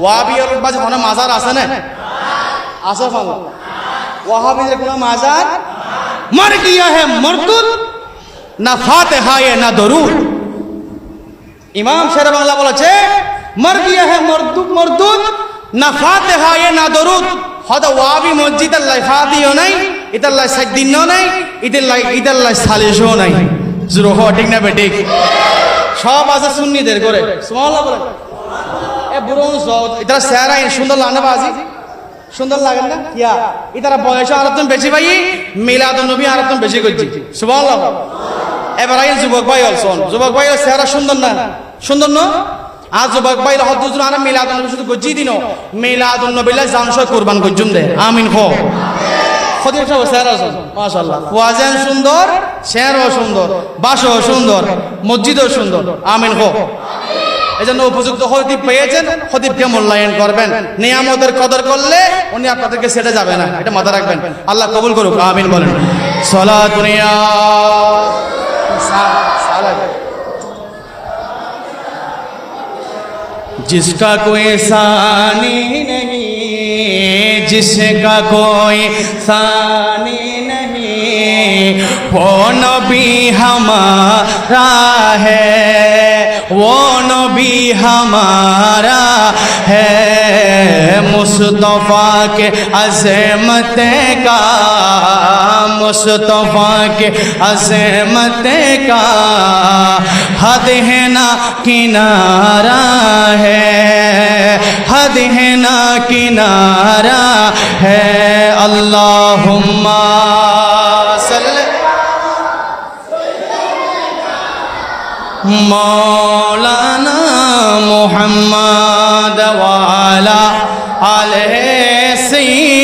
ওয়াহাবিয়র মাঝে কোনো মাজার আছে না? আছে ভালো। ওয়াহাবিদের কোনো মাজার মর গিয়া হে মরদুদ, না ফাতিহা না দরুদ। ইমাম শের বাংলা বলেছে মর গিয়া হে মরদুদ মরদুদ, না ফাতিহা না দরুদ। হয়তো ওয়াহাবি মসজিদ আল্লাহ ফাতিহা নাই, ইতাল্লাহ সাইদিনও নাই, ইতাল্লাহ সালিশও নাই। জুরহ ঠিক না বেঠিক? সব আছে সুন্নিদের করে। সুবহানাল্লাহ বলেন। এ বুড়ো ইতারা চেহারা সুন্দর লাগে না বাজি? সুন্দর লাগে না? ইয়া ইতারা বয়স আর তুমি বেশি পাই, মিলাদুন নবী আর তুমি বেশি করছি। সুবহানাল্লাহ। এবার আইন যুবক ভাই অলসন, যুবক ভাই চেহারা সুন্দর না? সুন্দর না? আজ যুবক ভাই হদ্দুজ আর মিলাদুন নবী শুধু গজি দিন, মিলাদুন নবীলা জানসয় কুরবান করজুম দে। আমিন খো। খদির সব চেহারা মাশাআল্লাহ। ওয়াজেন সুন্দর, চেহারাও সুন্দর, বাসও সুন্দর, মসজিদও সুন্দর। আমিন খো। এই জন্য উপযুক্ত খতিব পেয়েছেন, খতিবকে মূল্যায়ন করবেন। নিয়ামতের কদর করলে উনি আপনাদেরকে ছেড়ে যাবে না, এটা মাথায় রাখবেন। আল্লাহ কবুল করুক। আমিন বলেন। সালাতুন ইয়া সালাত। जिसका कोई सानी नहीं, जिसका कोई सानी नहीं, वो नबी हमारा है, वो नबी हमारा है। मुस्तफा के अज़मत का, मुस्तफा के अज़मत का हद है ना किनारा है, हद है ना किनारा है। अल्लाहुम्मा सल्ली मौलाना मुहम्मद वाला अलैहि